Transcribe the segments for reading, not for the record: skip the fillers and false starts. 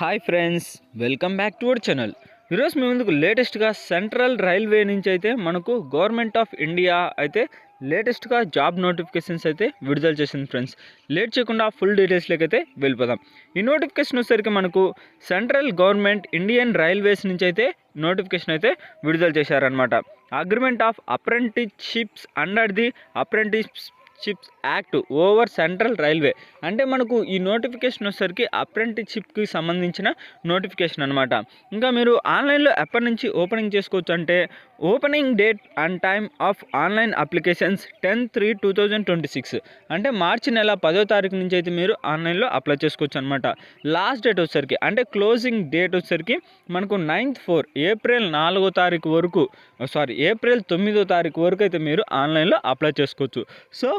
Hi friends, welcome back to our channel. ఈరోజు మీ ముందుకు లేటెస్ట్గా సెంట్రల్ రైల్వే నుంచి అయితే మనకు గవర్నమెంట్ ఆఫ్ ఇండియా అయితే లేటెస్ట్గా జాబ్ నోటిఫికేషన్స్ అయితే విడుదల చేసింది ఫ్రెండ్స్. లేట్ చేయకుండా ఫుల్ డీటెయిల్స్లోకి అయితే వెళ్ళిపోదాం. ఈ నోటిఫికేషన్ వచ్చేసరికి మనకు సెంట్రల్ గవర్నమెంట్ ఇండియన్ రైల్వేస్ నుంచి అయితే నోటిఫికేషన్ అయితే విడుదల చేశారనమాట. Agreement of apprenticeships under the apprenticeships act over central railway. అంటే మనకు ఈ నోటిఫికేషన్ వచ్చేసరికి అప్రెంటిస్షిప్కి సంబంధించిన నోటిఫికేషన్ అనమాట. ఇంకా మీరు ఆన్లైన్లో ఎప్పటి నుంచి ఓపెనింగ్ చేసుకోవచ్చు అంటే opening date and time of online applications 10/3/2026 అంటే మార్చి నెల 10వ తారీఖు నుంచి అయితే మీరు ఆన్లైన్లో అప్లై చేసుకోవచ్చు అనమాట. లాస్ట్ డేట్ వచ్చేసరికి అంటే క్లోజింగ్ డేట్ వచ్చేసరికి మనకు 9/4 ఏప్రిల్ 4వ తారీఖు వరకు ఏప్రిల్ 9వ తారీఖు వరకు అయితే మీరు ఆన్లైన్లో అప్లై చేసుకోవచ్చు. సో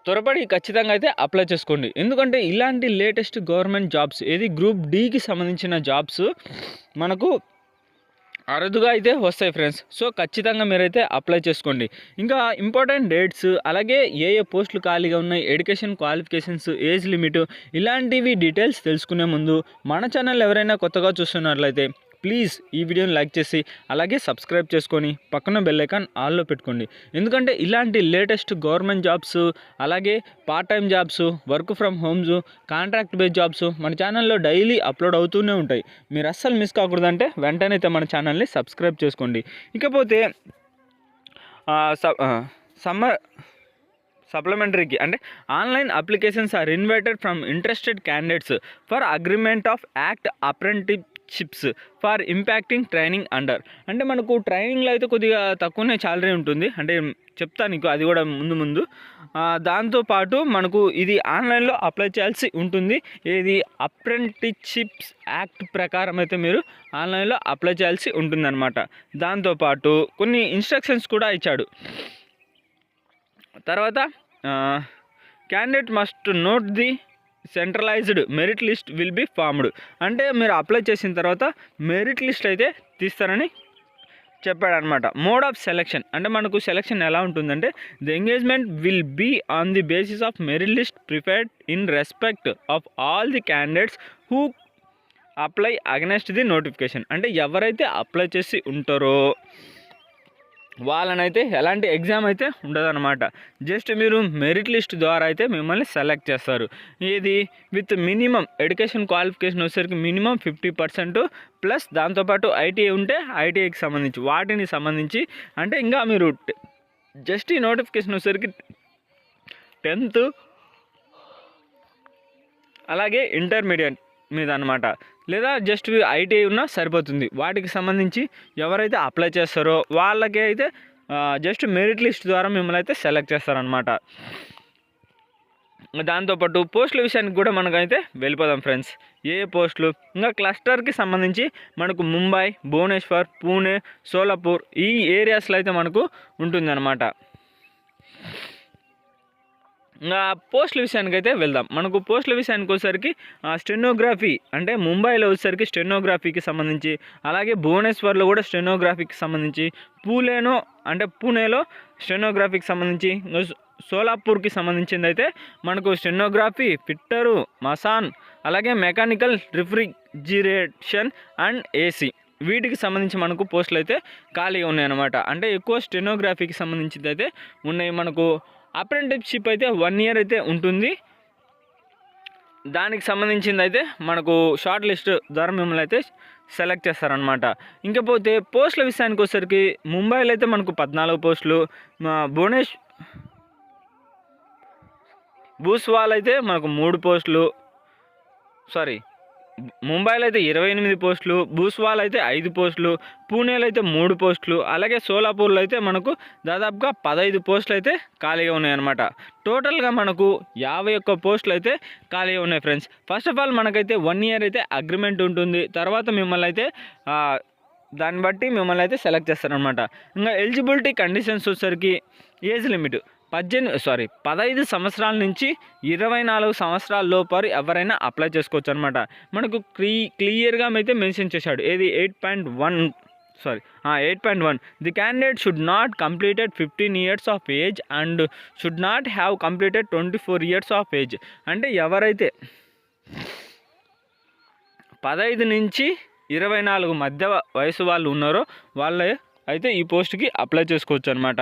త్వరపడి ఖచ్చితంగా అయితే అప్లై చేసుకోండి. ఎందుకంటే ఇలాంటి లేటెస్ట్ గవర్నమెంట్ జాబ్స్ గ్రూప్ డీకి సంబంధించిన జాబ్స్ మనకు అరుదుగా అయితే వస్తాయి ఫ్రెండ్స్. సో ఖచ్చితంగా మీరైతే అప్లై చేసుకోండి. ఇంకా ఇంపార్టెంట్ డేట్స్, అలాగే ఏ పోస్టులు ఖాళీగా ఉన్నాయి, ఎడ్యుకేషన్ క్వాలిఫికేషన్స్, ఏజ్ లిమిట్, ఇలాంటివి డీటెయిల్స్ తెలుసుకునే ముందు మన ఛానల్ ఎవరైనా కొత్తగా చూస్తున్నట్లయితే ప్లీజ్ ఈ వీడియోని లైక్ చేసి అలాగే సబ్స్క్రైబ్ చేసుకొని పక్కన బెల్ ఐకాన్ ఆల్లో పెట్టుకోండి. ఎందుకంటే ఇలాంటి లేటెస్ట్ గవర్నమెంట్ జాబ్స్, అలాగే part time jobs, work from homes, contract based jobs మన ఛానల్లో డైలీ అప్లోడ్ అవుతూనే ఉంటాయి. మీరు అస్సలు మిస్ కాకూడదంటే వెంటనే అయితే మన ఛానల్ని సబ్స్క్రైబ్ చేసుకోండి. ఇకపోతే సప్లిమెంటరీకి అంటే online applications are invited from interested candidates for agreement of act apprenticeships for impacting training under. అంటే మనకు ట్రైనింగ్లో అయితే కొద్దిగా తక్కువనే శాలరీ ఉంటుంది, అంటే చెప్తాను నీకు అది కూడా ముందు. దాంతోపాటు మనకు ఇది ఆన్లైన్లో అప్లై చేయాల్సి ఉంటుంది. అప్రెంటిస్షిప్స్ యాక్ట్ ప్రకారం అయితే మీరు ఆన్లైన్లో అప్లై చేయాల్సి ఉంటుందన్నమాట. దాంతోపాటు కొన్ని ఇన్స్ట్రక్షన్స్ కూడా ఇచ్చాడు. తర్వాత candidate must note the centralised merit list will be formed. అంటే మీరు అప్లై చేసిన తర్వాత మెరిట్ లిస్ట్ అయితే తీస్తారని చెప్పాడనమాట. మోడ్ ఆఫ్ సెలెక్షన్ అంటే మనకు సెలెక్షన్ ఎలా ఉంటుందంటే the engagement will be on the basis of merit list preferred in respect of all the candidates who apply against the notification. అంటే ఎవరైతే అప్లై చేసి ఉంటారో వాళ్ళనైతే ఎలాంటి ఎగ్జామ్ అయితే ఉండదన్నమాట. జస్ట్ మీరు మెరిట్ లిస్ట్ ద్వారా అయితే మిమ్మల్ని సెలెక్ట్ చేస్తారు. ఇది విత్ మినిమం ఎడ్యుకేషన్ క్వాలిఫికేషన్ వచ్చేసరికి మినిమం 50% ప్లస్ దాంతోపాటు ఐటీఐ ఉంటే ఐటీఐకి సంబంధించి అంటే ఇంకా మీరు జస్ట్ ఈ నోటిఫికేషన్ వచ్చేసరికి 10th అలాగే ఇంటర్మీడియట్ మీద అనమాట, లేదా జస్ట్ ఐటీఐ ఉన్నా సరిపోతుంది. వాటికి సంబంధించి ఎవరైతే అప్లై చేస్తారో వాళ్ళకి అయితే జస్ట్ మెరిట్ లిస్ట్ ద్వారా మిమ్మల్ని అయితే సెలెక్ట్ చేస్తారనమాట. దాంతోపాటు పోస్టుల విషయానికి కూడా మనకైతే వెళ్ళిపోదాం ఫ్రెండ్స్. ఏ పోస్టులు ఇంకా క్లస్టర్కి సంబంధించి మనకు ముంబై, భువనేశ్వర్, పూణే, సోలాపూర్ ఈ ఏరియాస్లో అయితే మనకు ఉంటుందన్నమాట. ఇంకా పోస్టుల విషయానికి అయితే వెళ్దాం. మనకు పోస్టుల విషయానికి వచ్చేసరికి స్టెనోగ్రఫీ అంటే ముంబైలో వచ్చేసరికి స్టెనోగ్రఫీకి సంబంధించి, అలాగే భువనేశ్వర్లో కూడా స్టెనోగ్రఫీకి సంబంధించి, పూణేలో స్టెనోగ్రఫీకి సంబంధించి, సోలాపూర్కి సంబంధించింది అయితే మనకు స్టెనోగ్రఫీ, ఫిట్టరు, మసాన్, అలాగే మెకానికల్ రిఫ్రిజిరేషన్ అండ్ ఏసీ వీటికి సంబంధించి మనకు పోస్టులు అయితే ఖాళీగా ఉన్నాయన్నమాట. అంటే ఎక్కువ స్టెనోగ్రఫీకి సంబంధించింది అయితే ఉన్నాయి. మనకు అప్రెంటిస్షిప్ అయితే 1 year అయితే ఉంటుంది. దానికి సంబంధించింది అయితే మనకు షార్ట్ లిస్ట్ ద్వారా మిమ్మల్ని అయితే సెలెక్ట్ చేస్తారనమాట. ఇంకపోతే పోస్టుల విషయానికి వచ్చేసరికి ముంబైలో అయితే మనకు 14 పోస్టులు, భూస్వాల్ అయితే మనకు 3 పోస్టులు, ముంబైలో అయితే 28 పోస్టులు, భూస్వాల్ అయితే 5 పోస్టులు, పూణేలో అయితే 3 పోస్టులు, అలాగే సోలాపూర్లో అయితే మనకు దాదాపుగా 15 పోస్టులు అయితే ఖాళీగా ఉన్నాయన్నమాట. టోటల్గా మనకు 51 పోస్టులు అయితే ఖాళీగా ఉన్నాయి ఫ్రెండ్స్. ఫస్ట్ ఆఫ్ ఆల్ మనకైతే 1 year అయితే అగ్రిమెంట్ ఉంటుంది. తర్వాత మిమ్మల్ని అయితే దాన్ని బట్టి మిమ్మల్ని అయితే సెలెక్ట్ చేస్తారనమాట. ఇంకా ఎలిజిబిలిటీ కండిషన్స్ వచ్చేసరికి ఏజ్ లిమిట్ 15 సంవత్సరాల నుంచి 24 సంవత్సరాల లోపు ఎవరైనా అప్లై చేసుకోవచ్చు అనమాట. మనకు క్లియర్గా అయితే మెన్షన్ చేశాడు. 8.1 sorry 8.1 the candidate should not completed 15 years of age and should not have completed 24 years of age. అంటే ఎవరైతే 15 నుంచి 24 మధ్య వయసు వాళ్ళు ఉన్నారో వాళ్ళే అయితే ఈ పోస్ట్కి అప్లై చేసుకోవచ్చు అనమాట.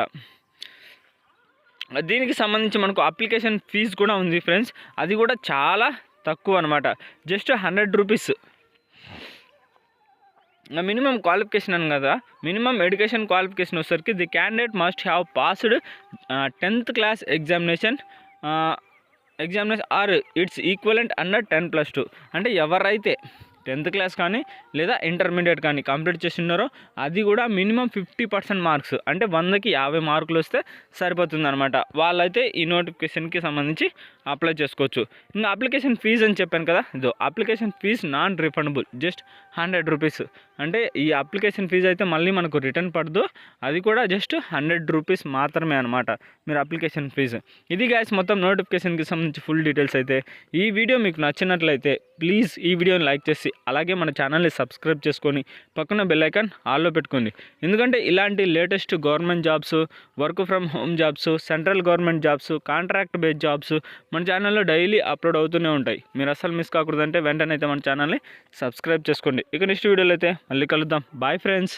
దీనికి సంబంధించి మనకు అప్లికేషన్ ఫీజు కూడా ఉంది ఫ్రెండ్స్, అది కూడా చాలా తక్కువ అనమాట, జస్ట్ 100 రూపీస్. మినిమం క్వాలిఫికేషన్ అని కదా, మినిమం ఎడ్యుకేషన్ క్వాలిఫికేషన్ వచ్చేసరికి the candidate must have passed 10th class examination or its equivalent under 10+2. అంటే ఎవరైతే 10th క్లాస్ కానీ లేదా ఇంటర్మీడియట్ కానీ కంప్లీట్ చేసి ఉన్నారో అది కూడా మినిమం 50% మార్క్స్, అంటే 100కి 50 మార్కులు వస్తే సరిపోతుంది అనమాట. వాళ్ళైతే ఈ నోటిఫికేషన్కి సంబంధించి అప్లై చేసుకోవచ్చు. ఇంకా అప్లికేషన్ ఫీజు అని చెప్పాను కదా, ఇదో application fee non refundable, just 100 rupees. అంటే ఈ అప్లికేషన్ ఫీజు అయితే మళ్ళీ మనకు రిటర్న్ పడదు, అది కూడా జస్ట్ 100 రూపీస్ మాత్రమే అనమాట మీరు అప్లికేషన్ ఫీజు. ఇది గైస్ మొత్తం నోటిఫికేషన్కి సంబంధించి ఫుల్ డీటెయిల్స్ అయితే. ఈ వీడియో మీకు నచ్చినట్లయితే ప్లీజ్ ఈ వీడియోని లైక్ చేసి అలాగే మన ఛానల్ని సబ్స్క్రైబ్ చేసుకొని పక్కన బెల్ ఐకాన్ ఆల్లో పెట్టుకోండి. ఎందుకంటే ఇలాంటి latest government jobs, work from home jobs, central government jobs, contract based jobs మన ఛానల్లో డైలీ అప్లోడ్ అవుతూనే ఉంటాయి. మీరు అస్సలు మిస్ కాకూడదంటే వెంటనే అయితే మన ఛానల్ని సబ్స్క్రైబ్ చేసుకోండి. ఇక నెక్స్ట్ వీడియోలో అయితే మళ్ళీ కలుద్దాం. Bye friends.